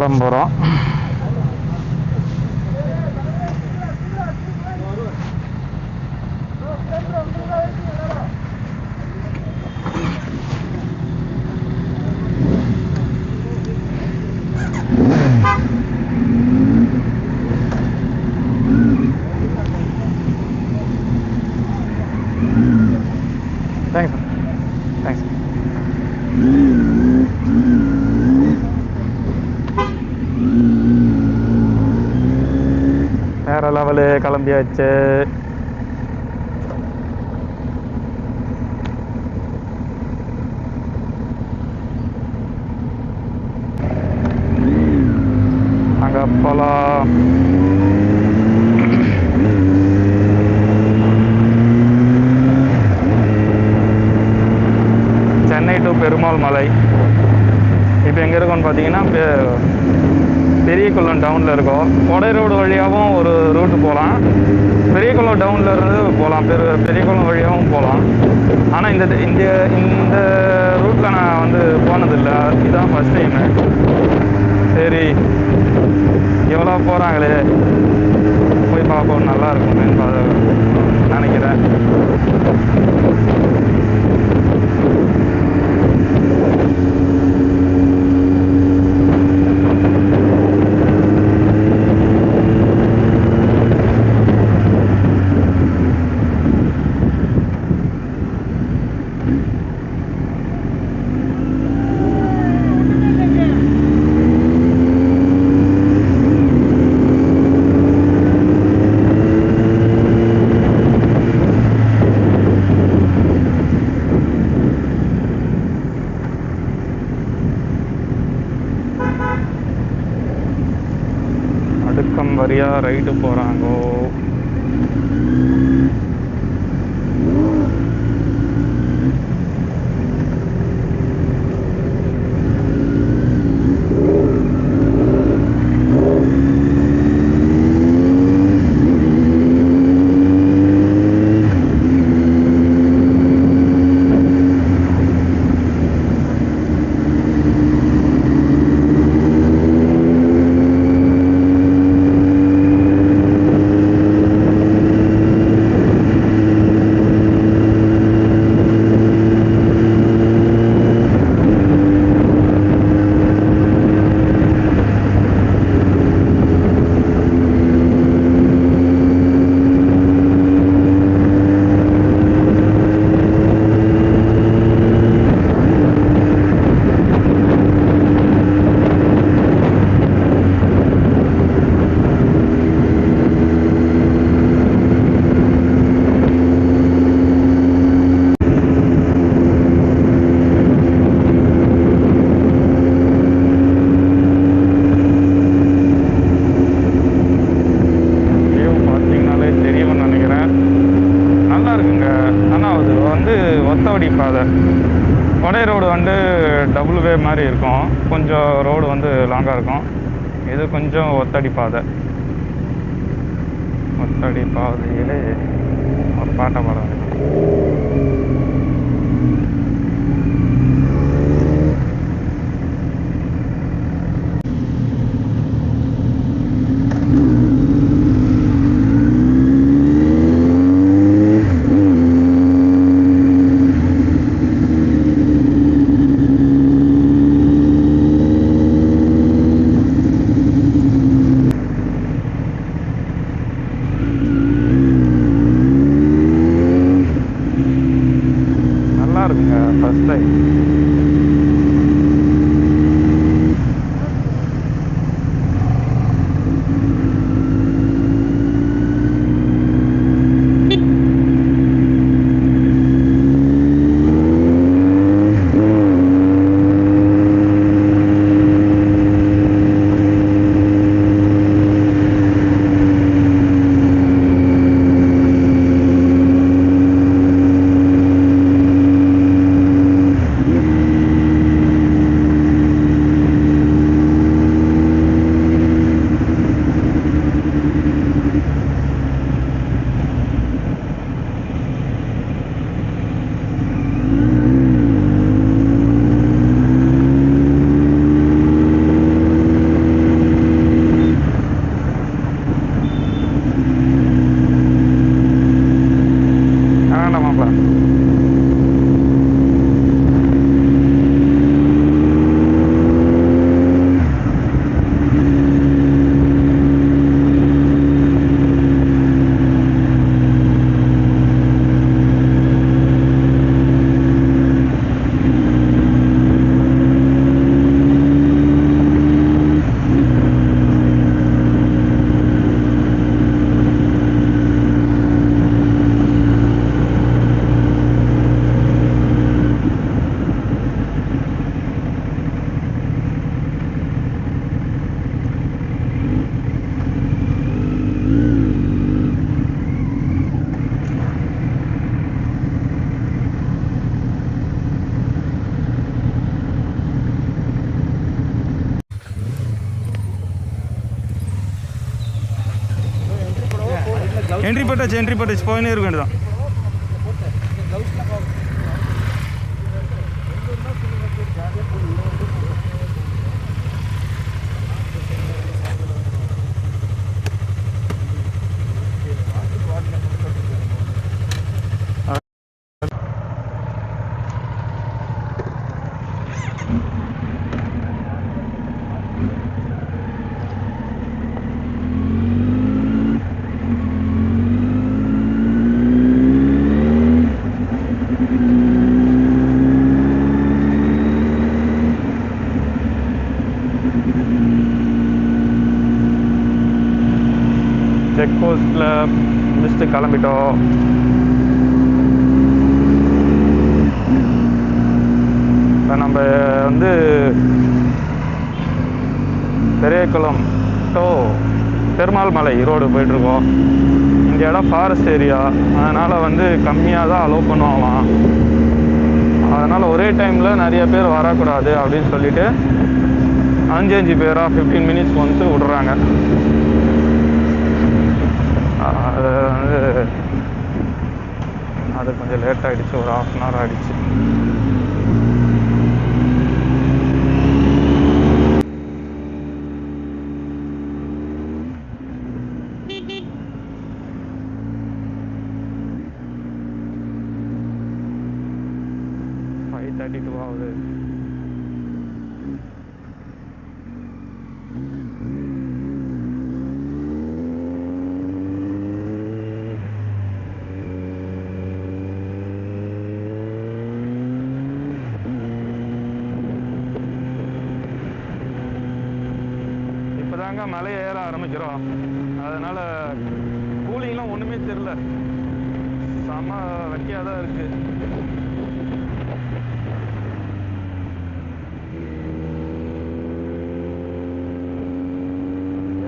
Madam போகிறோம். Thanks thanks. வேற level கிளம்பியாச்சு. அங்கே போகலாம். சென்னை டு பெருமாள் மலை. இப்போ எங்கே இருக்கோன்னு பார்த்தீங்கன்னா பெரியகுளம் டவுனில் இருக்கோம். கொடை ரோடு வழியாகவும் ஒரு ரூட்டு போகலாம், பெரியகுளம் டவுனில் இருந்து போகலாம், பெரியகுளம் வழியாகவும் போகலாம். ஆனால் இந்த ரூட்டில் நான் வந்து போனதில்லை, இதுதான் ஃபஸ்ட் டைமு. சரி எவ்வளோ போகிறாங்களே போய் பார்ப்போம், நல்லா இருக்கும்னு நினைக்கிறேன். அடுக்கம் வரியா ரைடு போகிறாங்கோ. ஒத்தவடி பாதை. கொடை ரோடு வந்து டபுள் வே மாதிரி இருக்கும், கொஞ்சம் ரோடு வந்து லாங்காக இருக்கும். இது கொஞ்சம் ஒத்தடி பாதை. ஒத்தடி பாதையிலே ஒரு பாட்டை பாடம். என்ட்ரி போட்டாச்சு போயினே இருக்க வேண்டியதான். செக் போஸ்ட்டில் முடிச்சுட்டு கிளம்பிட்டோம். இப்போ நம்ம வந்து பெரியகுளம் டு பெருமாள் மலை ரோடு போயிட்டுருக்கோம். இந்த இடம் ஃபாரஸ்ட் ஏரியா, அதனால் வந்து கம்மியாக தான் அலோவ் பண்ணுவாங்களாம். அதனால் ஒரே டைமில் நிறைய பேர் வரக்கூடாது அப்படின்னு சொல்லிட்டு 5 பேராக 15 மினிட்ஸ் வந்து விடுறாங்க. அது வந்து அது கொஞ்சம் லேட் ஆகிடுச்சு, ஒரு 1/2 hour ஆகிடுச்சு. ஆகுது. இப்போதாங்க மலை ஏற ஆரம்பிக்கிறோம். அதனால கூலிங்லாம் ஒன்றுமே தெரியல, செம வெட்டியாக தான் இருக்கு.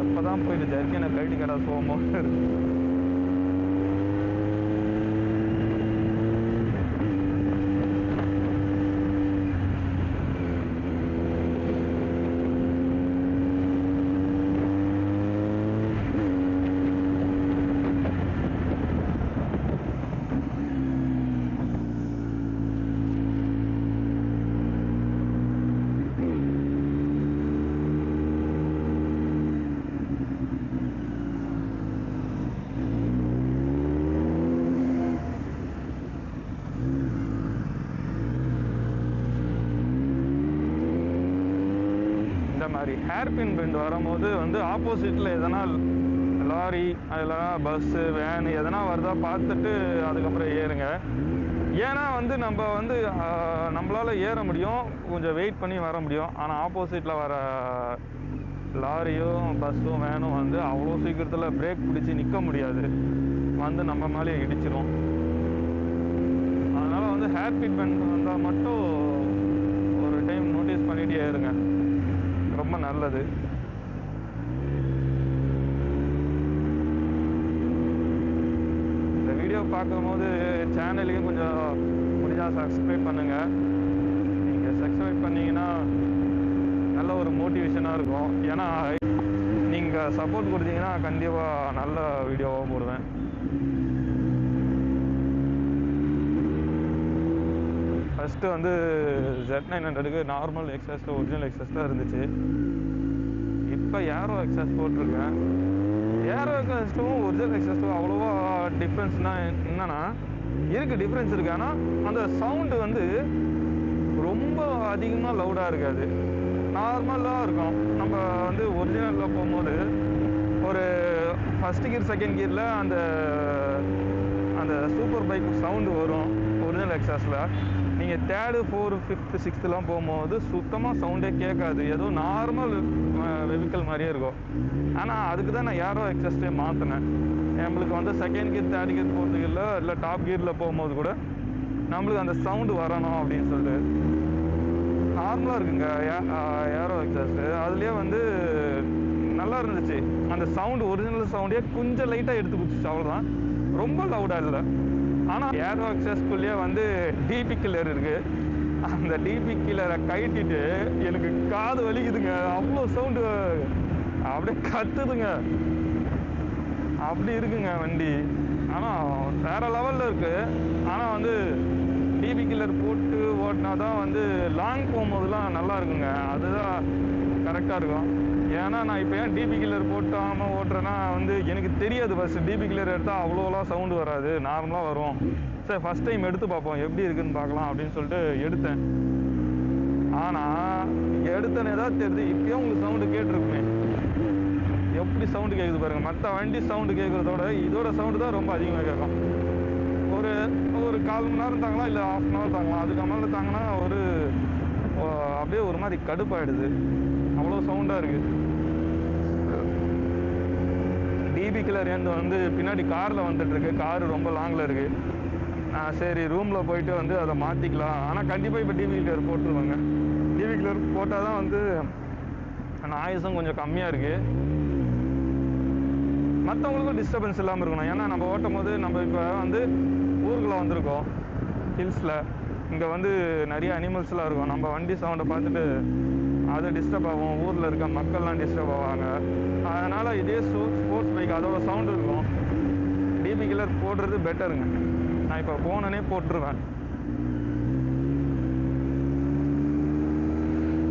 எப்போதான் போயிட்டு ஜர்க்கினை கழட்டி கடை போகும்போது மாதிரி ஹேர்பின் பெண்ட் வரும்போது வந்து ஆப்போசிட்டில் எதனா லாரி அதெல்லாம் பஸ்ஸு வேனு எதனா வருதா பார்த்துட்டு அதுக்கப்புறம் ஏறுங்க. ஏன்னா வந்து நம்ம வந்து நம்மளால் ஏற முடியும், கொஞ்சம் வெயிட் பண்ணி வர முடியும். ஆனால் ஆப்போசிட்டில் வர லாரியும் பஸ்ஸும் வேனும் வந்து அவ்வளோ சீக்கிரத்தில் பிரேக் பிடிச்சி நிற்க முடியாது, வந்து நம்ம மேலேயே இடிச்சிடும். அதனால் வந்து ஹேர்பின் பெண்ட் வந்தால் மட்டும் ஒரு டைம் நோட்டீஸ் பண்ணிகிட்டே ஏறுங்க, ரொம்ப நல்லது. இந்த வீடியோ பார்க்கும்போது சேனலையும் கொஞ்சம் முடிஞ்சால் சப்ஸ்கிரைப் பண்ணுங்கள். நீங்கள் சப்ஸ்கிரைப் பண்ணிங்கன்னா நல்ல ஒரு மோட்டிவேஷனாக இருக்கும். ஏன்னா நீங்கள் சப்போர்ட் கொடுத்தீங்கன்னா கண்டிப்பாக நல்ல வீடியோவாக போடுவேன். ஃபஸ்ட்டு வந்து Z900க்கு நார்மல் எக்ஸாஸ்ட் ஒரிஜினல் எக்ஸாஸ்ட் தான் இருந்துச்சு. இப்போ ஏரோ எக்ஸாஸ்ட் போட்டிருக்கேன். ஏரோ எக்ஸாஸ்ட்டும் ஒரிஜினல் எக்ஸாஸ்ட்டும் அவ்வளோவா டிஃப்ரென்ஸ்னால் என்னென்னா இருக்குது, டிஃப்ரென்ஸ் இருக்குது. ஆனால் அந்த சவுண்டு வந்து ரொம்ப அதிகமாக லவுடாக இருக்காது, நார்மலாக இருக்கும். நம்ம வந்து ஒரிஜினலில் போகும்போது ஒரு ஃபஸ்ட்டு கியர் செகண்ட் கியரில் அந்த அந்த சூப்பர் பைக் சவுண்டு வரும் ஒரிஜினல் எக்ஸாஸ்டில். நீங்கள் 3rd 4th 5th 6thலாம் போகும்போது சுத்தமாக சவுண்டே கேட்காது, ஏதோ நார்மல் வெஹிக்கிள் மாதிரியே இருக்கும். ஆனால் அதுக்கு தான் நான் ஏரோ எக்ஸாஸ்டே மாற்றினேன். நம்மளுக்கு வந்து second gear 3rd gear 4th கியரில் இல்லை டாப் கியரில் போகும்போது கூட நம்மளுக்கு அந்த சவுண்டு வரணும் அப்படின்னு சொல்லிட்டு நார்மலாக இருக்குங்க ஏரோ எக்ஸாஸ்ட்டு. அதுலேயே வந்து நல்லா இருந்துச்சு, அந்த சவுண்டு ஒரிஜினல் சவுண்டே கொஞ்சம் லைட்டாக எடுத்து குடிச்சிச்சு, அவ்வளோதான், ரொம்ப லவுடாக இல்லை. ஆனால் ஏரோ எக்ஸாஸ்ட்குள்ளேயே வந்து டிபி கில்லர் இருக்குது. அந்த டிபி கில்லரை கட்டிட்டு எனக்கு காது வலிக்குதுங்க, அவ்வளோ சவுண்டு அப்படியே கத்துதுங்க, அப்படி இருக்குங்க வண்டி. இருக்கு. ஆனால் வந்து டிபி கில்லர் போட்டு ஓட்டினா தான் வந்து லாங் போகும்போதெல்லாம் நல்லா இருக்குங்க. அதுதான் கரெக்டாக இருக்கும். ஏன்னா நான் இப்போ ஏன் டிபி கில்லர் போட்டாமல் ஓட்டுறேன்னா வந்து எனக்கு தெரியாது. ஃபஸ்ட்டு டிபி கில்லர் எடுத்தால் அவ்வளோலாம் சவுண்டு வராது, நார்மலாக வரும். சரி ஃபஸ்ட் டைம் எடுத்து பார்ப்போம் எப்படி இருக்குதுன்னு பார்க்கலாம் அப்படின்னு சொல்லிட்டு எடுத்தேன். ஆனால் எடுத்தனே தான் தெரியுது. இப்போயும் உங்களுக்கு சவுண்டு கேட்டிருக்குமே, எப்படி சவுண்டு கேட்குது பாருங்கள். மற்ற வண்டி சவுண்டு கேட்குறதோட இதோட சவுண்டு தான் ரொம்ப அதிகமாக கேட்கும். ஒரு ஒரு 1/4 மணி நேரம் தாங்கலாம், இல்லை 1/2 அன் ஹவர் தாங்கலாம். அதுக்கு மேலே தாங்கினா அப்படியே ஒரு மாதிரி கடுப்பாயிடுது. அவ்வளோ சவுண்டாக இருக்குது. டிபி கில்லர் வந்து பின்னாடி காரில் வந்துட்டுருக்கு. காரு ரொம்ப லாங்கில் இருக்குது. சரி ரூமில் போயிட்டு வந்து அதை மாற்றிக்கலாம். ஆனால் கண்டிப்பாக இப்போ டிபி கில்லர் போட்டுருவாங்க. டிபி கில்லர் போட்டால் தான் வந்து நாய்ஸும் கொஞ்சம் கம்மியாக இருக்குது. மற்றவங்களுக்கும் டிஸ்டர்பன்ஸ் இல்லாமல் இருக்கணும். ஏன்னா நம்ம ஓட்டும் போது நம்ம இப்போ வந்து ஊருக்குள்ளே வந்திருக்கோம், ஹில்ஸில். இங்கே வந்து நிறைய அனிமல்ஸ்லாம் இருக்கும். நம்ம வண்டி சவுண்டை பார்த்துட்டு அது டிஸ்டர்ப் ஆகும். ஊரில் இருக்க மக்கள்லாம் டிஸ்டர்ப் ஆவாங்க. அதனால் இதே ஸ்போர்ட்ஸ் பைக் அதோட சவுண்டு இருக்கும். டிபி கில்லர் போடுறது பெட்டருங்க. நான் இப்போ போனனே போட்டுருவேன்.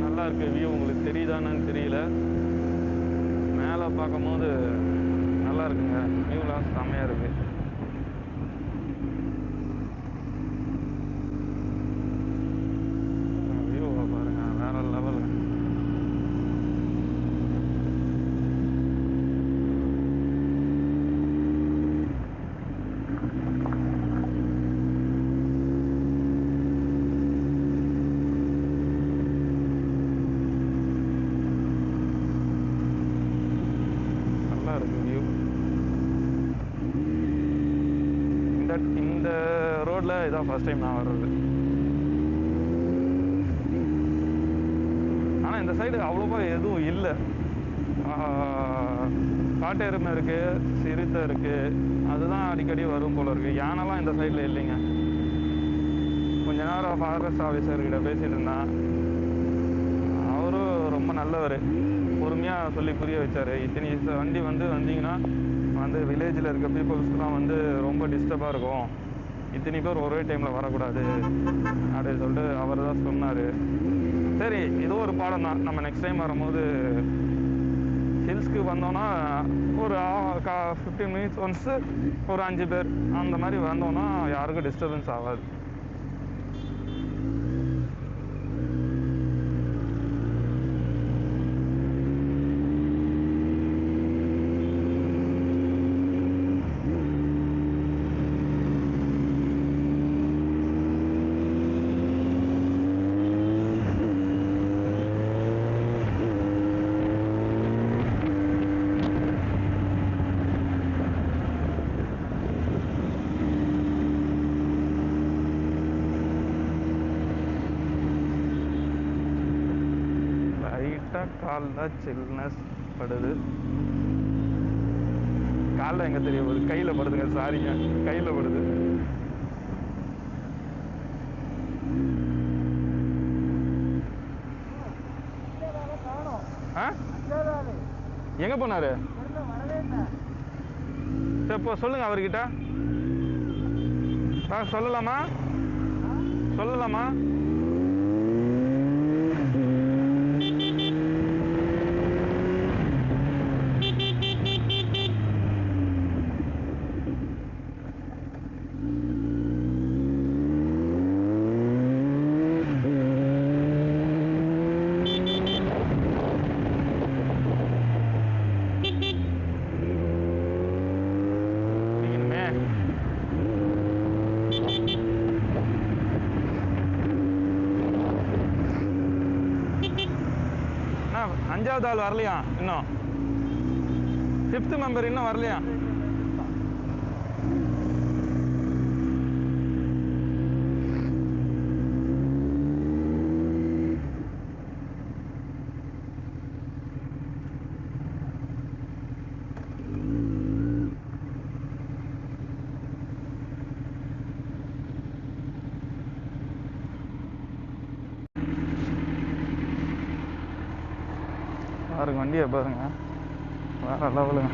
நல்லா இருக்கு வியூ. உங்களுக்கு தெரியுதான்னு தெரியல. மேலே பார்க்கும் போது நல்லா இருக்குங்க. வியூலாம் செம்மையாக இருக்கு. வியூவை பாருங்க, வேற லெவல். நல்லா இருக்கு வியூ. இந்த ரோட்ல இதான் ஃபர்ஸ்ட் டைம் நான் வர்றது. ஆனால் இந்த சைடு அவ்வளோவா எதுவும் இல்லை. காட்டு எருமை இருக்கு, சிறுத்தை இருக்கு, அதுதான் அடிக்கடி வரும் போல இருக்கு. யானைலாம் இந்த சைடில் இல்லைங்க. கொஞ்ச நேரம் ஃபாரஸ்ட் ஆஃபீஸர்கிட்ட பேசிட்டு இருந்தான். அவரும் ரொம்ப நல்லவர். பொறுமையாக சொல்லி புரிய வச்சார். இத்தனை வண்டி வந்து வந்தீங்கன்னா வந்து வில்லேஜில் இருக்க பீப்புள்ஸ்க்குலாம் வந்து ரொம்ப டிஸ்டர்பாக இருக்கும். இத்தனை பேர் ஒரே டைமில் வரக்கூடாது அப்படின்னு சொல்லிட்டு அவர் தான் சொன்னார். சரி ஏதோ ஒரு பாடம் தான். நம்ம நெக்ஸ்ட் டைம் வரும்போது ஹில்ஸ்க்கு வந்தோன்னா ஒரு 15 மினிட்ஸ் ஒன்ஸு ஒரு 5 பேர் அந்த மாதிரி வந்தோன்னா யாருக்கும் டிஸ்டர்பன்ஸ் ஆகாது. காலில் சில்னஸ் படுது. காலில் எங்கே தெரிய போகுது, கையில் படுதுங்க. சாரிங்க, கையில் படுது. எங்கே போனாரு? சரி இப்போ சொல்லுங்க அவர்கிட்ட. சொல்லலாமா? சொல்லலாமா? அஞ்சாவது ஆள் வரலையா இன்னும்? 5th மெம்பர் இன்னும் வரலையா? பாருங்க வண்டியை பாருங்க, வேற லெவலுங்க.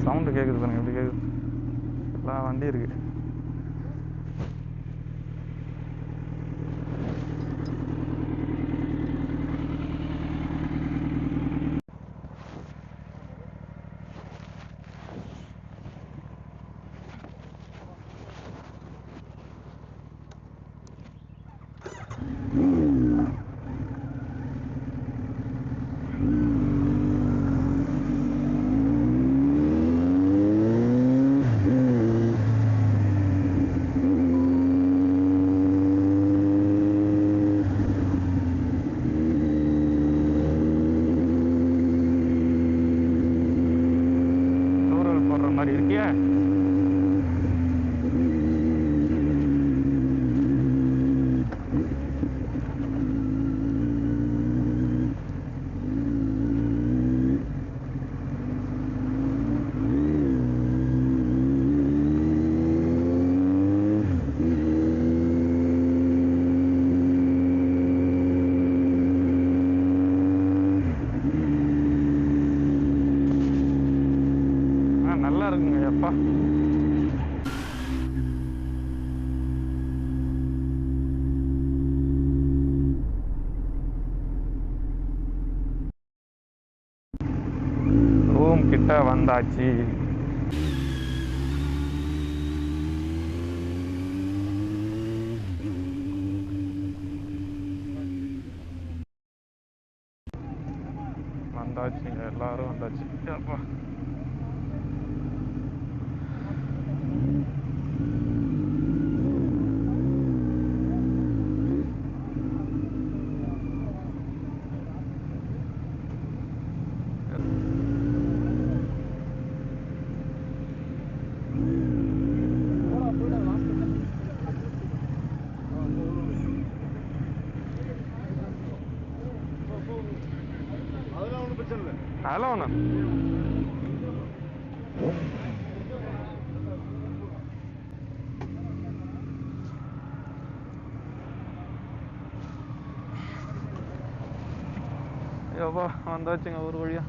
சவுண்ட் சவுண்டு கேட்குது பாருங்க, எப்படி கேட்குது. எல்லாம் வண்டி இருக்கு. மாதிரி இருக்கியா? நல்லா இருக்குங்க எப்பா. ரூம் கிட்ட வந்தாச்சு. வந்தாச்சுங்க, எல்லாரும் வந்தாச்சு. அப்பா அதெல்லாம் ஒன்று ஐயோப்பா வந்தாச்சுங்க ஒரு வழியா.